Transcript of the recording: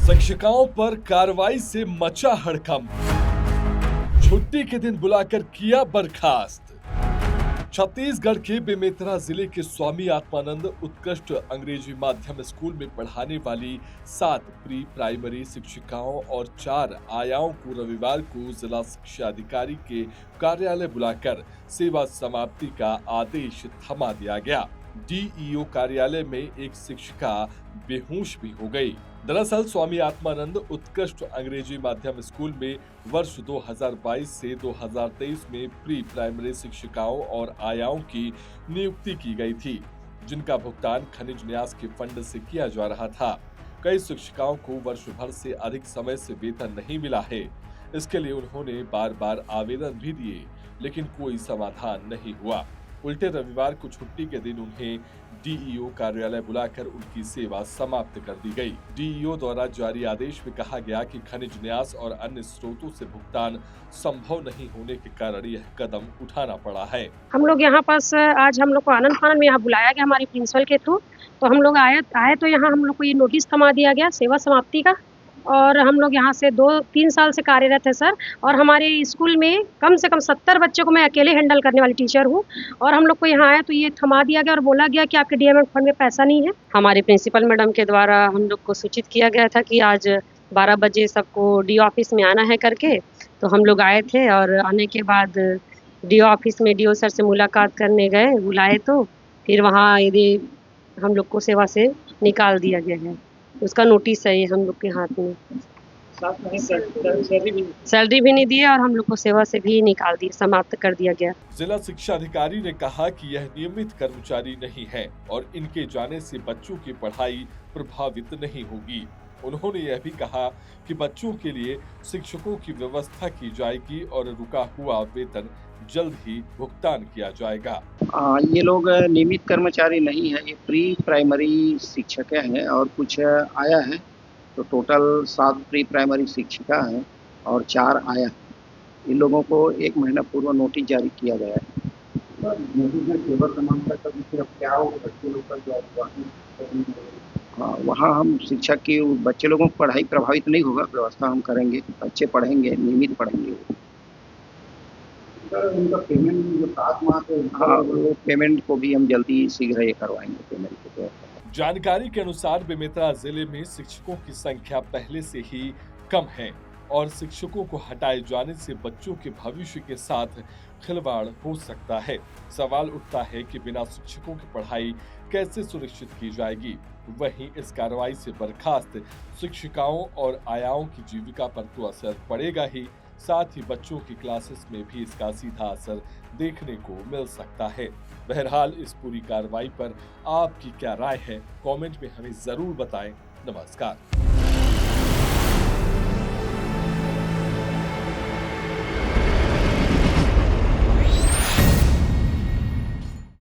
शिक्षिकाओं पर कार्रवाई से मचा हड़कंप। छुट्टी के दिन बुलाकर किया बर्खास्त। छत्तीसगढ़ के बेमेतरा जिले के स्वामी आत्मानंद उत्कृष्ट अंग्रेजी माध्यम स्कूल में पढ़ाने वाली 7 प्री प्राइमरी शिक्षिकाओं और 4 आयाओं को रविवार को जिला शिक्षा अधिकारी के कार्यालय बुलाकर सेवा समाप्ति का आदेश थमा दिया गया। डीईओ कार्यालय में एक शिक्षिका बेहोश भी हो गई। दरअसल स्वामी आत्मानंद उत्कृष्ट अंग्रेजी माध्यम स्कूल में वर्ष 2022 से 2023 में प्री प्राइमरी शिक्षिकाओं और आयाओं की नियुक्ति की गई थी, जिनका भुगतान खनिज न्यास के फंड से किया जा रहा था। कई शिक्षिकाओं को वर्ष भर से अधिक समय से वेतन नहीं मिला है। इसके लिए उन्होंने बार बार आवेदन भी दिए, लेकिन कोई समाधान नहीं हुआ। उल्टे रविवार को छुट्टी के दिन उन्हें डीईओ कार्यालय बुलाकर उनकी सेवा समाप्त कर दी गई। डीईओ द्वारा जारी आदेश में कहा गया कि खनिज न्यास और अन्य स्रोतों से भुगतान संभव नहीं होने के कारण यह कदम उठाना पड़ा है। हम लोग यहाँ पास आज हम लोग को आनंद फानन में यहाँ बुलाया गया हमारी प्रिंसिपल के थ्रू। तो हम लोग आए तो यहाँ हम लोग को ये नोटिस थमा दिया गया सेवा समाप्ति का। और हम लोग यहाँ से 2-3 साल से कार्यरत है सर। और हमारे स्कूल में कम से कम 70 बच्चों को मैं अकेले हैंडल करने वाली टीचर हूँ। और हम लोग को यहाँ आया तो ये थमा दिया गया और बोला गया कि आपके डीएमएड फंड में पैसा नहीं है। हमारे प्रिंसिपल मैडम के द्वारा हम लोग को सूचित किया गया था कि आज 12 बजे सबको डी ऑफिस में आना है करके। तो हम लोग आए थे और आने के बाद डी ऑफिस में डीओ सर से मुलाकात करने गए, बुलाए तो फिर वहाँ यदि हम लोग को सेवा से निकाल दिया गया है। उसका नोटिस है ये हम लोग के हाथ में। सैलरी भी नहीं दिए और हम लोग को सेवा से भी निकाल दिया, समाप्त कर दिया गया। जिला शिक्षा अधिकारी ने कहा कि यह नियमित कर्मचारी नहीं है और इनके जाने से बच्चों की पढ़ाई प्रभावित नहीं होगी। उन्होंने यह भी कहा कि बच्चों के लिए शिक्षकों की व्यवस्था की जाएगी और रुका हुआ वेतन जल्द ही भुगतान किया जाएगा। ये लोग नियमित कर्मचारी नहीं है, ये प्री प्राइमरी शिक्षक हैं और कुछ आया है। तो टोटल 7 प्री प्राइमरी शिक्षिका हैं और 4 आया। इन लोगों को 1 महीना पूर्व नोटिस जारी किया गया है। वहाँ हम शिक्षक की बच्चे लोगों की पढ़ाई प्रभावित नहीं होगा, व्यवस्था हम करेंगे, बच्चे पढ़ेंगे, नियमित पढ़ेंगे। उनका पेमेंट जो 7 माह से वो पेमेंट को भी हम जल्दी शीघ्र ये करवाएंगे पेमेंट को। जानकारी के अनुसार बेमेतरा जिले में शिक्षकों की संख्या पहले से ही कम है और शिक्षकों को हटाए जाने से बच्चों के भविष्य के साथ खिलवाड़ हो सकता है। सवाल उठता है कि बिना शिक्षकों की पढ़ाई कैसे सुनिश्चित की जाएगी। वहीं इस कार्रवाई से बर्खास्त शिक्षिकाओं और आयाओं की जीविका पर तो असर पड़ेगा ही, साथ ही बच्चों की क्लासेस में भी इसका सीधा असर देखने को मिल सकता है। बहरहाल इस पूरी कार्रवाई पर आपकी क्या राय है, कमेंट में हमें जरूर बताएं। नमस्कार।